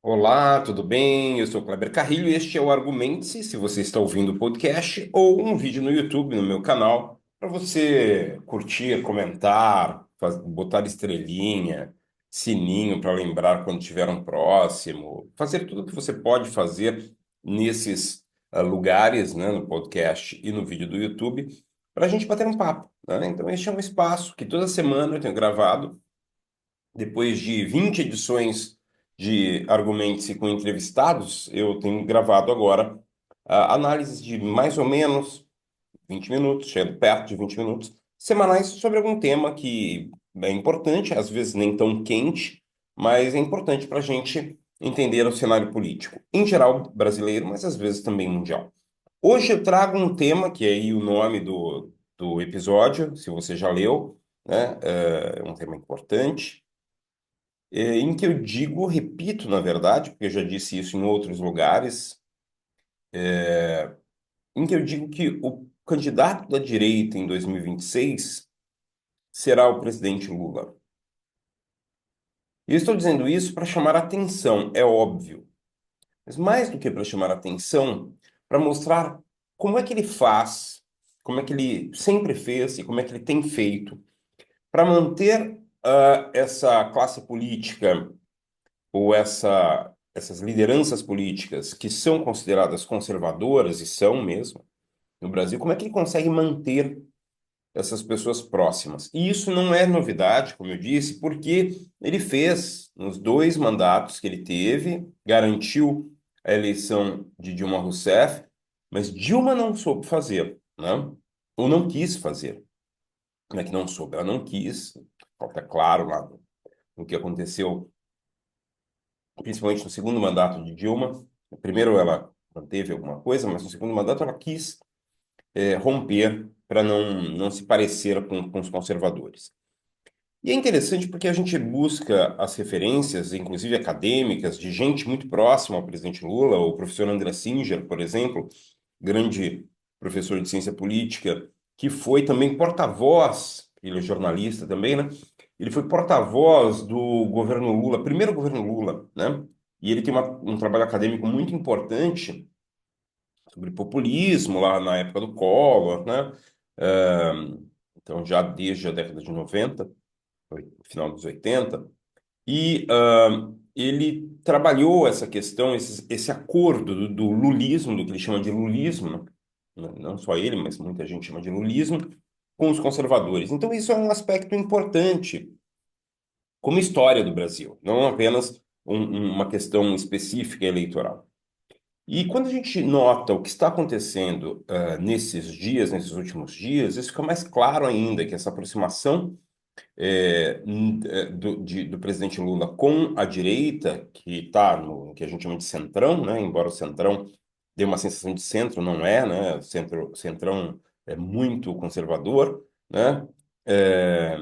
Olá, tudo bem? Eu sou o Kleber Carrilho e este é o Argumente-se, se você está ouvindo o podcast ou um vídeo no YouTube, no meu canal, para você curtir, comentar, botar estrelinha, sininho para lembrar quando estiver um próximo, fazer tudo o que você pode fazer nesses lugares, né, no podcast e no vídeo do YouTube, para a gente bater um papo, né? Então, este é um espaço que toda semana eu tenho gravado depois de 20 edições de Argumente-se com entrevistados, eu tenho gravado agora análises de mais ou menos 20 minutos, chegando perto de 20 minutos, semanais sobre algum tema que é importante, às vezes nem tão quente, mas é importante para a gente entender o cenário político, em geral brasileiro, mas às vezes também mundial. Hoje eu trago um tema, que é aí o nome do episódio, se você já leu, né? É um tema importante em que eu digo, repito, na verdade, porque eu já disse isso em outros lugares, em que eu digo que o candidato da direita em 2026 será o presidente Lula. E eu estou dizendo isso para chamar atenção, é óbvio, mas mais do que para chamar atenção, para mostrar como é que ele faz, como é que ele sempre fez e como é que ele tem feito para manter essa classe política ou essas lideranças políticas que são consideradas conservadoras, e são mesmo, no Brasil, como é que ele consegue manter essas pessoas próximas? E isso não é novidade, como eu disse, porque ele fez, nos dois mandatos que ele teve, garantiu a eleição de Dilma Rousseff, mas Dilma não soube fazer, né? Ou não quis fazer. Não é que não soube, ela não quis, falta claro lá no que aconteceu principalmente no segundo mandato de Dilma. Primeiro ela manteve alguma coisa, mas no segundo mandato ela quis romper para não se parecer com os conservadores. E é interessante porque a gente busca as referências, inclusive acadêmicas, de gente muito próxima ao presidente Lula, o professor André Singer, por exemplo, grande professor de ciência política, que foi também porta-voz, ele é jornalista também, né? Ele foi porta-voz do governo Lula, primeiro governo Lula, né? E ele tem um trabalho acadêmico muito importante sobre populismo lá na época do Collor, né? Eh, então, já desde a década de 90, final dos 80, e ele trabalhou essa questão, esse acordo do lulismo, do que ele chama de lulismo, né? Não só ele, mas muita gente chama de lulismo, com os conservadores. Então, isso é um aspecto importante como história do Brasil, não apenas uma questão específica eleitoral. E quando a gente nota o que está acontecendo nesses dias, nesses últimos dias, isso fica mais claro ainda que essa aproximação do presidente Lula com a direita, que está no que a gente chama de centrão, né? Embora o centrão dê uma sensação de centro, não é, né? Centrão é muito conservador, né? É,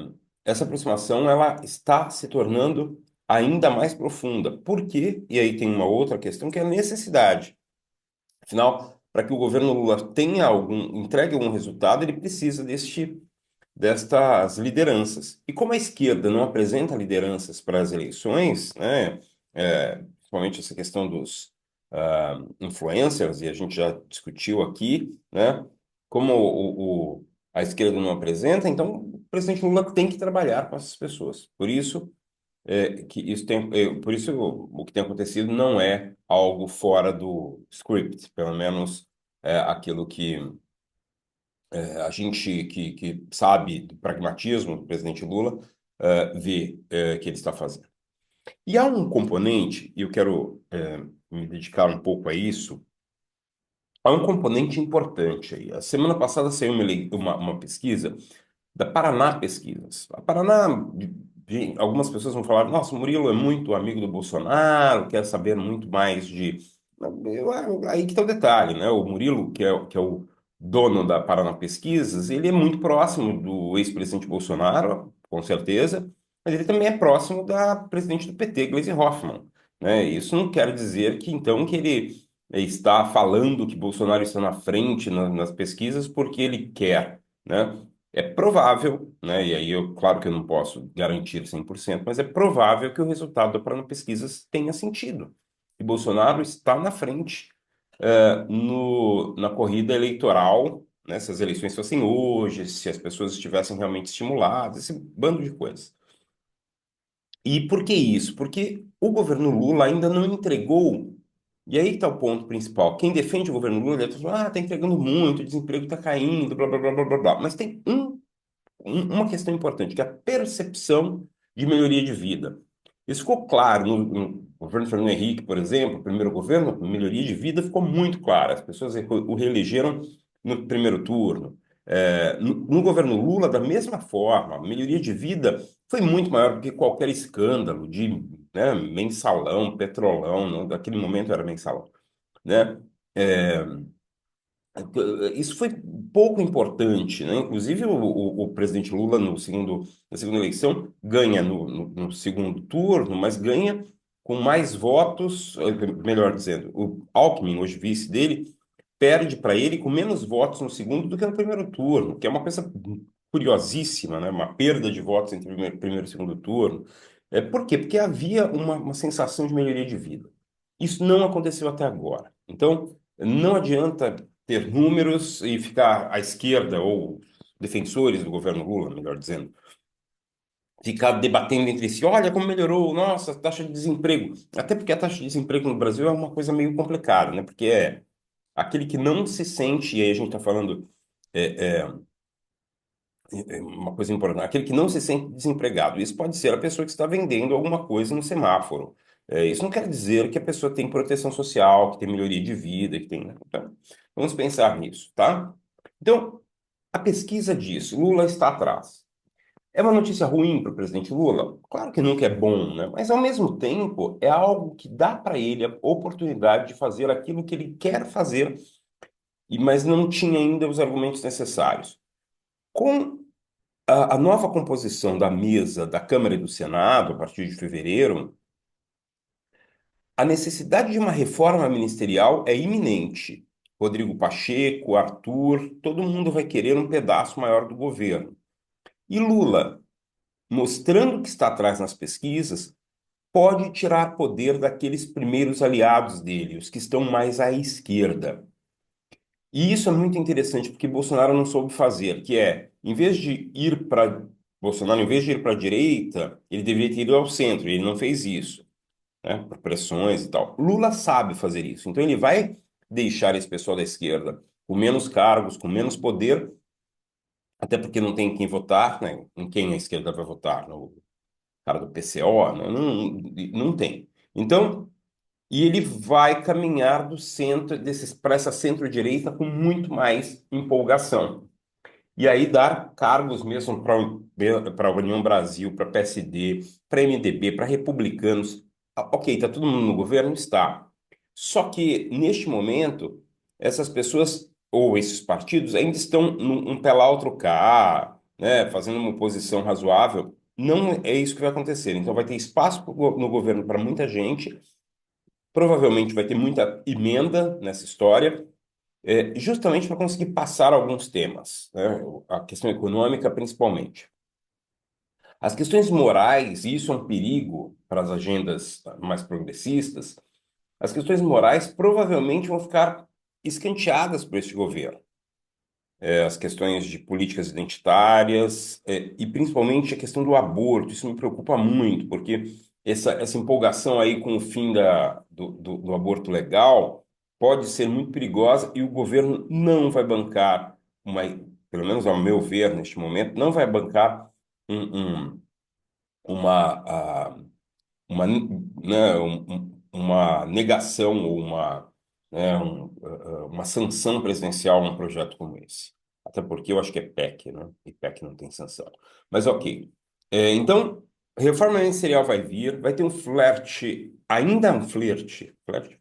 essa aproximação ela está se tornando ainda mais profunda. Por quê? E aí tem uma outra questão que é a necessidade. Afinal, para que o governo Lula tenha entregue algum resultado, ele precisa destas lideranças. E como a esquerda não apresenta lideranças para as eleições, né, principalmente essa questão dos influencers, e a gente já discutiu aqui, né, como a esquerda não apresenta, então o presidente Lula tem que trabalhar com essas pessoas. Por isso, por isso o que tem acontecido não é algo fora do script, pelo menos aquilo que a gente que sabe do pragmatismo do presidente Lula vê que ele está fazendo. E há um componente, e eu quero me dedicar um pouco a isso, há um componente importante aí. A semana passada saiu uma pesquisa da Paraná Pesquisas. A Paraná, algumas pessoas vão falar, nossa, o Murilo é muito amigo do Bolsonaro, quer saber muito mais de... Aí que está o detalhe, né? O Murilo, que é o dono da Paraná Pesquisas, ele é muito próximo do ex-presidente Bolsonaro, com certeza, mas ele também é próximo da presidente do PT, Gleisi Hoffmann, né? Isso não quer dizer que, então, que ele está falando que Bolsonaro está na frente nas pesquisas porque ele quer, né? É provável, né, e aí claro que eu não posso garantir 100%, mas é provável que o resultado da Parana Pesquisas tenha sentido. que Bolsonaro está na frente na corrida eleitoral, né, se as eleições fossem hoje, se as pessoas estivessem realmente estimuladas, esse bando de coisas. E por que isso? Porque o governo Lula ainda não entregou. E aí está o ponto principal. Quem defende o governo Lula, ele fala, está entregando muito, o desemprego está caindo, blá, blá, blá, blá, blá, blá. Mas tem uma questão importante, que é a percepção de melhoria de vida. Isso ficou claro no governo Fernando Henrique, por exemplo, o primeiro governo, a melhoria de vida ficou muito clara. As pessoas o reelegeram no primeiro turno. No governo Lula, da mesma forma, a melhoria de vida foi muito maior do que qualquer escândalo de, né, mensalão, petrolão, naquele momento era mensalão, né? É, Isso foi pouco importante, né? Inclusive, o presidente Lula, na segunda eleição, ganha no segundo turno, mas ganha com mais votos, melhor dizendo, o Alckmin, hoje vice dele, perde para ele com menos votos no segundo do que no primeiro turno, que é uma coisa curiosíssima, né? Uma perda de votos entre primeiro e segundo turno. Por quê? Porque havia uma sensação de melhoria de vida. Isso não aconteceu até agora. Então, não adianta ter números e ficar à esquerda, ou defensores do governo Lula, melhor dizendo, ficar debatendo entre si, olha como melhorou, nossa, a taxa de desemprego. Até porque a taxa de desemprego no Brasil é uma coisa meio complicada, né? Porque é aquele que não se sente, e aí a gente está falando uma coisa importante, aquele que não se sente desempregado. Isso pode ser a pessoa que está vendendo alguma coisa no semáforo. Isso não quer dizer que a pessoa tem proteção social, que tem melhoria de vida, que tem, né? Então, vamos pensar nisso, tá? Então, a pesquisa diz, Lula está atrás. É uma notícia ruim para o presidente Lula? Claro que nunca é bom, né? Mas, ao mesmo tempo, é algo que dá para ele a oportunidade de fazer aquilo que ele quer fazer, mas não tinha ainda os argumentos necessários. Com a nova composição da mesa da Câmara e do Senado, a partir de fevereiro, a necessidade de uma reforma ministerial é iminente. Rodrigo Pacheco, Arthur, todo mundo vai querer um pedaço maior do governo. E Lula, mostrando que está atrás nas pesquisas, pode tirar poder daqueles primeiros aliados dele, os que estão mais à esquerda. E isso é muito interessante porque Bolsonaro não soube fazer, que é, em vez de ir para Bolsonaro, em vez de ir para a direita, ele deveria ter ido ao centro, e ele não fez isso, né, por pressões e tal. Lula sabe fazer isso, então ele vai deixar esse pessoal da esquerda com menos cargos, com menos poder, até porque não tem quem votar, né? Em quem a esquerda vai votar? No cara do PCO? Né? Não, não tem. Então, e ele vai caminhar do centro para essa centro-direita com muito mais empolgação. E aí dar cargos mesmo para a União Brasil, para PSD, para MDB, para republicanos. Ok, está todo mundo no governo? Está. Só que, neste momento, essas pessoas, ou esses partidos, ainda estão num pé lá, outro cá, né, fazendo uma oposição razoável. Não é isso que vai acontecer. Então, vai ter espaço no governo para muita gente, provavelmente vai ter muita emenda nessa história, justamente para conseguir passar alguns temas, né? A questão econômica principalmente. As questões morais, e isso é um perigo para as agendas mais progressistas, as questões morais provavelmente vão ficar escanteadas por este governo. As questões de políticas identitárias, e principalmente a questão do aborto, isso me preocupa muito, porque essa empolgação aí com o fim do aborto legal pode ser muito perigosa e o governo não vai bancar, pelo menos ao meu ver neste momento, não vai bancar uma, uma negação ou uma sanção presidencial a um projeto como esse. Até porque eu acho que é PEC, né? E PEC não tem sanção. Mas ok. Então, reforma ministerial vai vir, vai ter um flerte, ainda um flerte. Flerte?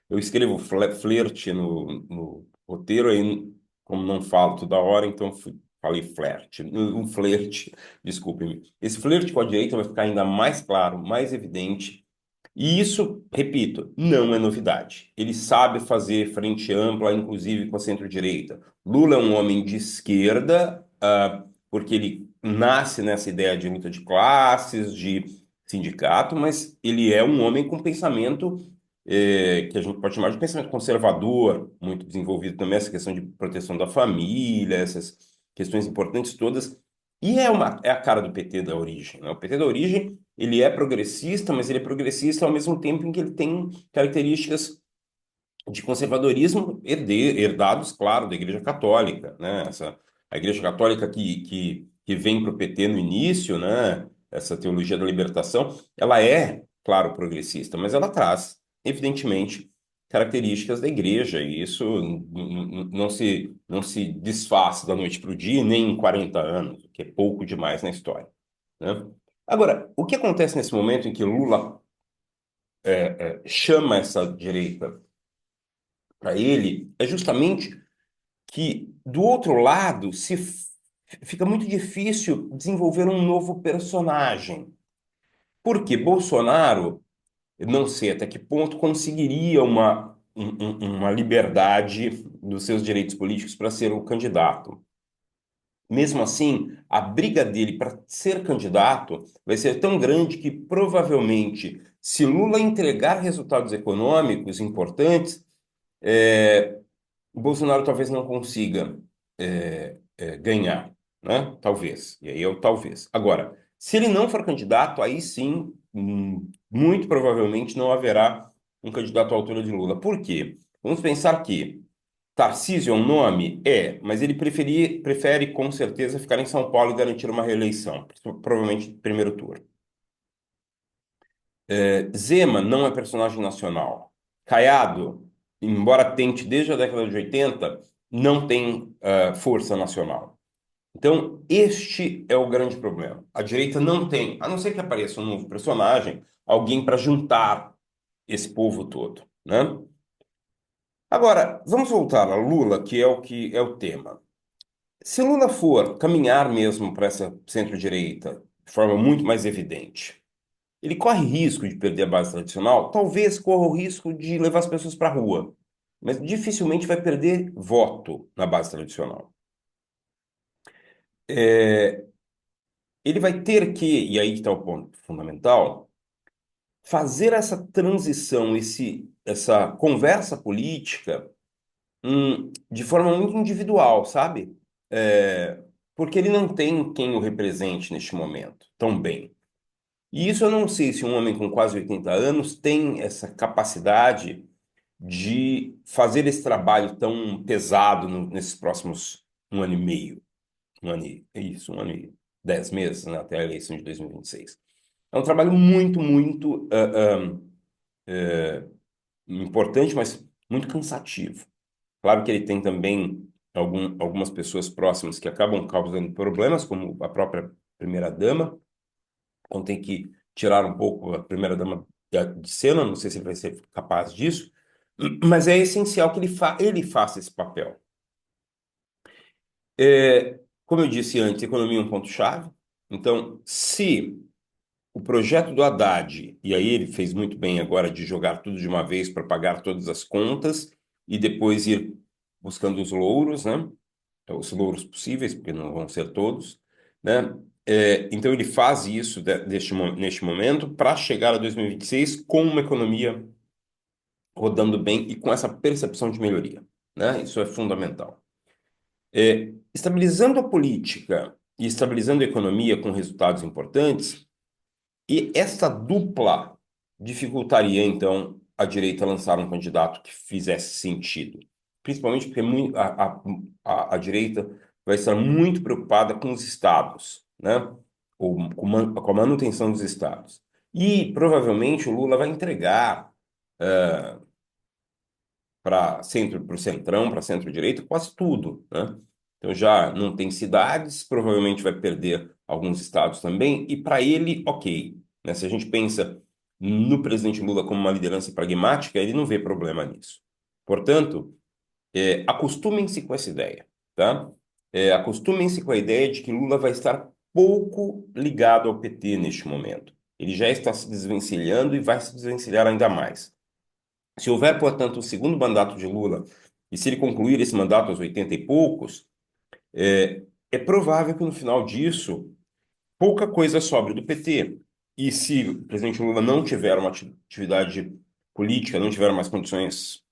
Eu escrevo flerte no roteiro, aí, como não falo toda hora, então falei flerte. Um flerte, desculpe-me. Esse flerte com a direita vai ficar ainda mais claro, mais evidente. E isso, repito, não é novidade. Ele sabe fazer frente ampla, inclusive com a centro-direita. Lula é um homem de esquerda, porque ele nasce nessa ideia de luta de classes, de sindicato, mas ele é um homem com pensamento que a gente pode chamar de pensamento conservador, muito desenvolvido também, essa questão de proteção da família, essas questões importantes todas. E é a cara do PT da origem, né? O PT da origem, ele é progressista, mas ele é progressista ao mesmo tempo em que ele tem características de conservadorismo herdados, claro, da Igreja Católica, né? A Igreja Católica que vem para o PT no início, né? Essa teologia da libertação, ela é, claro, progressista, mas ela traz, evidentemente, características da Igreja, e isso não se desfaz da noite para o dia, nem em 40 anos, o que é pouco demais na história, né? Agora, o que acontece nesse momento em que Lula chama essa direita para ele é justamente que, do outro lado, fica muito difícil desenvolver um novo personagem. Porque Bolsonaro, eu não sei até que ponto, conseguiria uma liberdade dos seus direitos políticos para ser o candidato. Mesmo assim, a briga dele para ser candidato vai ser tão grande que provavelmente, se Lula entregar resultados econômicos importantes, o Bolsonaro talvez não consiga ganhar, né? Talvez. E aí é o talvez. Agora, se ele não for candidato, aí sim, muito provavelmente não haverá um candidato à altura de Lula. Por quê? Vamos pensar que Tarcísio é um nome? É, mas ele prefere com certeza ficar em São Paulo e garantir uma reeleição, provavelmente primeiro turno. Zema não é personagem nacional. Caiado, embora tente desde a década de 80, não tem força nacional. Então, este é o grande problema. A direita não tem, a não ser que apareça um novo personagem, alguém para juntar esse povo todo, né? Agora, vamos voltar a Lula, que é o tema. Se Lula for caminhar mesmo para essa centro-direita de forma muito mais evidente, ele corre risco de perder a base tradicional? Talvez corra o risco de levar as pessoas para a rua, mas dificilmente vai perder voto na base tradicional. É, ele vai ter que, e aí que está o ponto fundamental, fazer essa transição, essa conversa política, de forma muito individual, sabe? É, porque ele não tem quem o represente neste momento tão bem. E isso eu não sei se um homem com quase 80 anos tem essa capacidade de fazer esse trabalho tão pesado nesses próximos um ano e meio. Um ano e 10 meses, né, até a eleição de 2026. É um trabalho muito importante, mas muito cansativo. Claro que ele tem também algumas pessoas próximas que acabam causando problemas, como a própria primeira-dama. Então tem que tirar um pouco a primeira-dama de cena, não sei se ele vai ser capaz disso, mas é essencial que ele faça esse papel. Como eu disse antes, economia é um ponto-chave. Então, se o projeto do Haddad, e aí ele fez muito bem agora de jogar tudo de uma vez para pagar todas as contas e depois ir buscando os louros, né? Os louros possíveis, porque não vão ser todos, né? Então ele faz isso neste momento para chegar a 2026 com uma economia rodando bem e com essa percepção de melhoria, né? Isso é fundamental. Estabilizando a política e estabilizando a economia com resultados importantes, e essa dupla dificultaria, então, a direita lançar um candidato que fizesse sentido. Principalmente porque a direita vai estar muito preocupada com os estados, né? Ou com a manutenção dos estados. E provavelmente o Lula vai entregar para o centrão, para centro-direita, quase tudo, né? Então já não tem cidades, provavelmente vai perder alguns estados também, e para ele, ok, né? Se a gente pensa no presidente Lula como uma liderança pragmática, ele não vê problema nisso. Portanto, acostumem-se com essa ideia, tá? Acostumem-se com a ideia de que Lula vai estar pouco ligado ao PT neste momento. Ele já está se desvencilhando e vai se desvencilhar ainda mais. Se houver, portanto, um segundo mandato de Lula, e se ele concluir esse mandato aos 80 e poucos, é provável que no final disso pouca coisa sobre do PT. E se o presidente Lula não tiver uma atividade política não tiveram mais condições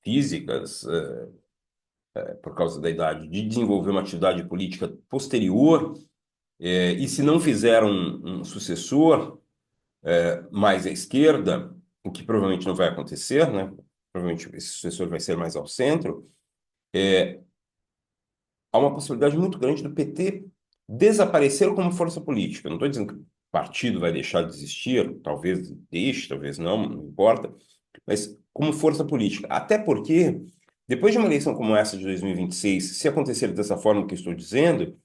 físicas, por causa da idade, de desenvolver uma atividade política posterior, e se não fizeram um sucessor mais à esquerda, o que provavelmente não vai acontecer, né? Provavelmente esse sucessor vai ser mais ao centro, há uma possibilidade muito grande do PT desaparecer como força política. Não estou dizendo que o partido vai deixar de existir, talvez deixe, talvez não, não importa, mas como força política. Até porque, depois de uma eleição como essa de 2026, se acontecer dessa forma que eu estou dizendo,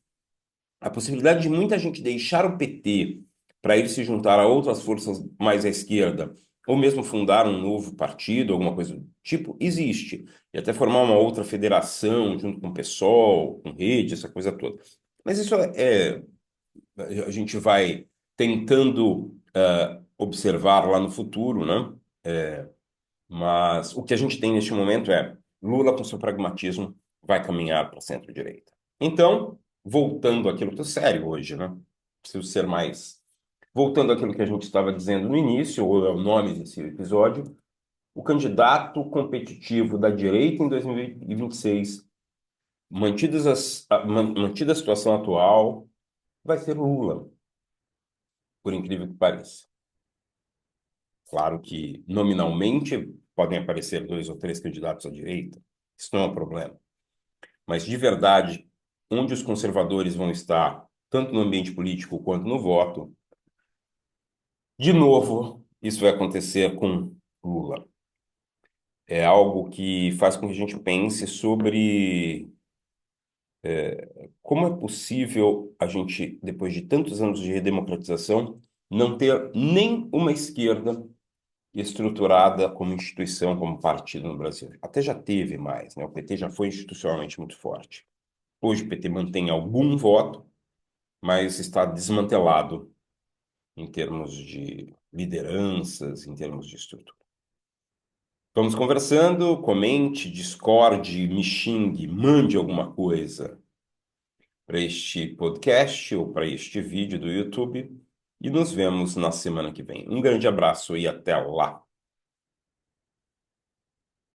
a possibilidade de muita gente deixar o PT para ir se juntar a outras forças mais à esquerda, ou mesmo fundar um novo partido, alguma coisa do tipo, existe. E até formar uma outra federação junto com o PSOL, com rede, essa coisa toda. Mas isso a gente vai tentando observar lá no futuro, né? Mas o que a gente tem neste momento é Lula, com seu pragmatismo, vai caminhar para a centro-direita. Então, voltando àquilo que é sério hoje, né? Preciso ser mais. Voltando àquilo que a gente estava dizendo no início, ou é o nome desse episódio, o candidato competitivo da direita em 2026, mantida a situação atual, vai ser Lula, por incrível que pareça. Claro que nominalmente podem aparecer dois ou três candidatos à direita, isso não é um problema. Mas de verdade, onde os conservadores vão estar, tanto no ambiente político quanto no voto, de novo, isso vai acontecer com Lula. É algo que faz com que a gente pense sobre como é possível a gente, depois de tantos anos de redemocratização, não ter nem uma esquerda estruturada como instituição, como partido no Brasil. Até já teve mais, né? O PT já foi institucionalmente muito forte. Hoje o PT mantém algum voto, mas está desmantelado em termos de lideranças, em termos de estrutura. Vamos conversando, comente, discorde, me xingue, mande alguma coisa para este podcast ou para este vídeo do YouTube e nos vemos na semana que vem. Um grande abraço e até lá!